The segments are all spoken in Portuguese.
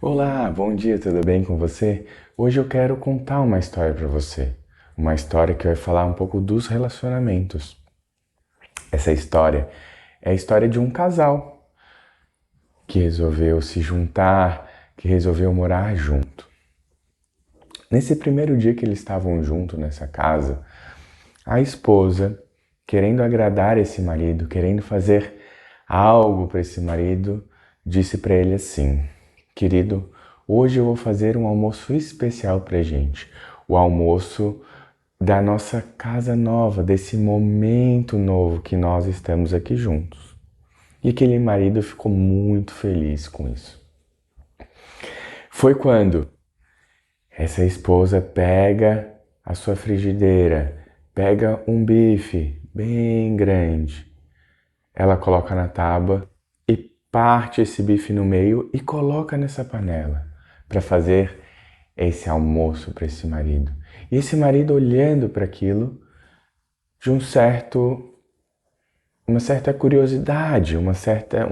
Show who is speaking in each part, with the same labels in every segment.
Speaker 1: Olá, bom dia, tudo bem com você? Hoje eu quero contar uma história para você. Uma história que vai falar um pouco dos relacionamentos. Essa história é a história de um casal que resolveu se juntar, que resolveu morar junto. Nesse primeiro dia que eles estavam juntos nessa casa, a esposa, querendo agradar esse marido, querendo fazer algo para esse marido, disse para ele assim: Querido, hoje eu vou fazer um almoço especial pra gente. O almoço da nossa casa nova, desse momento novo que nós estamos aqui juntos. E aquele marido ficou muito feliz com isso. Foi quando essa esposa pega a sua frigideira, pega um bife bem grande, ela coloca na tábua e parte esse bife no meio e coloca nessa panela para fazer esse almoço para esse marido. E esse marido olhando para aquilo de uma certa curiosidade, um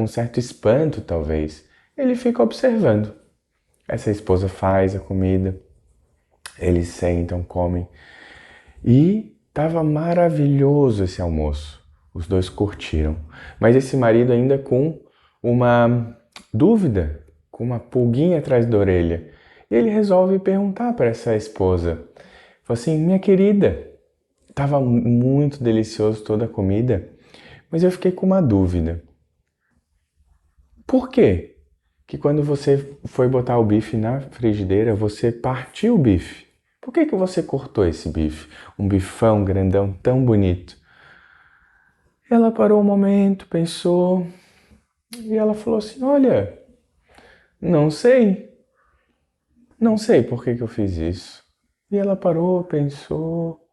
Speaker 1: certo espanto talvez, ele fica observando. Essa esposa faz a comida, eles sentam, comem e estava maravilhoso esse almoço. Os dois curtiram. Mas esse marido ainda com uma dúvida, com uma pulguinha atrás da orelha. E ele resolve perguntar para essa esposa. Falou assim, minha querida, estava muito delicioso toda a comida, mas eu fiquei com uma dúvida. Por quê que quando você foi botar o bife na frigideira, você partiu o bife? Por que você cortou esse bife? Um bifão grandão tão bonito. Ela parou um momento, pensou e ela falou assim: Olha, não sei. Não sei por que eu fiz isso. E ela parou, pensou.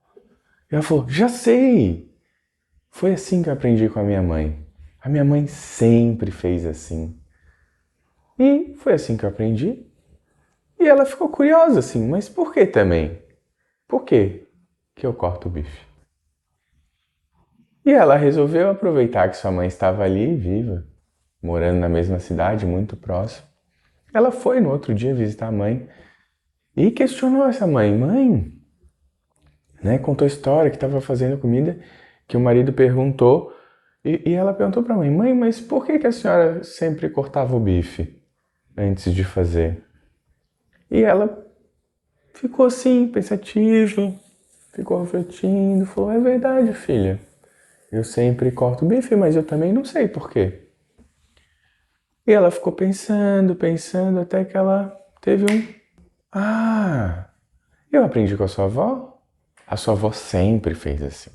Speaker 1: E ela falou: Já sei! Foi assim que eu aprendi com a minha mãe. A minha mãe sempre fez assim. E foi assim que eu aprendi. E ela ficou curiosa assim: Mas por que também? Por que eu corto o bife? E ela resolveu aproveitar que sua mãe estava ali, viva, morando na mesma cidade, muito próximo. Ela foi no outro dia visitar a mãe e questionou essa mãe. Mãe, né, contou a história que estava fazendo comida, que o marido perguntou. E ela perguntou para a mãe, mãe, mas por que a senhora sempre cortava o bife antes de fazer? E ela ficou assim, pensativa, ficou refletindo, falou, é verdade, filha. Eu sempre corto o bife, mas eu também não sei por quê. E ela ficou pensando, pensando, até que ela teve um... Ah, eu aprendi com a sua avó. A sua avó sempre fez assim.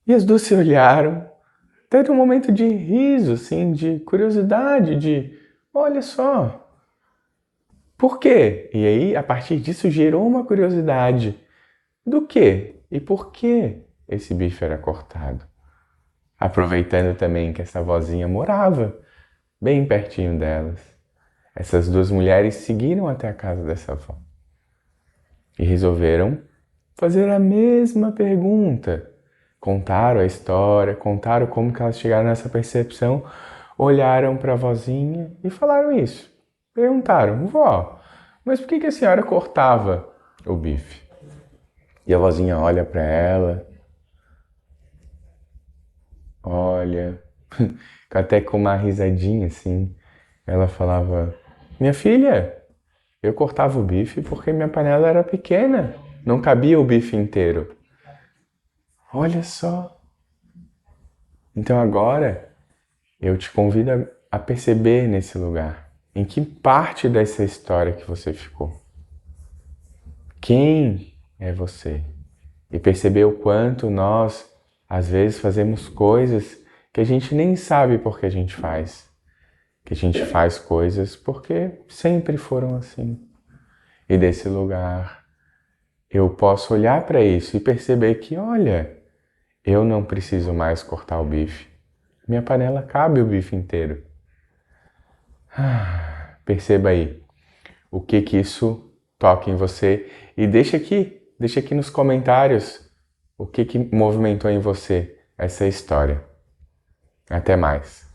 Speaker 1: E as duas se olharam. Teve um momento de riso, assim, de curiosidade, de... Olha só, por quê? E aí, a partir disso, gerou uma curiosidade. Do quê? E por que esse bife era cortado? Aproveitando também que essa vozinha morava bem pertinho delas. Essas duas mulheres seguiram até a casa dessa avó e resolveram fazer a mesma pergunta. Contaram a história, contaram como que elas chegaram nessa percepção, olharam para a vozinha e falaram isso. Perguntaram, vó, mas por que a senhora cortava o bife? E a vozinha olha para ela, olha, até com uma risadinha assim. Ela falava, minha filha, eu cortava o bife porque minha panela era pequena, não cabia o bife inteiro. Olha só. Então agora eu te convido a perceber nesse lugar em que parte dessa história que você ficou. Quem é você? E perceber o quanto nós, às vezes, fazemos coisas que a gente nem sabe por que a gente faz. Que a gente faz coisas porque sempre foram assim. E desse lugar eu posso olhar para isso e perceber que, olha, eu não preciso mais cortar o bife. Minha panela cabe o bife inteiro. Perceba aí o que isso toca em você e deixa aqui nos comentários o que movimentou em você essa história. Até mais.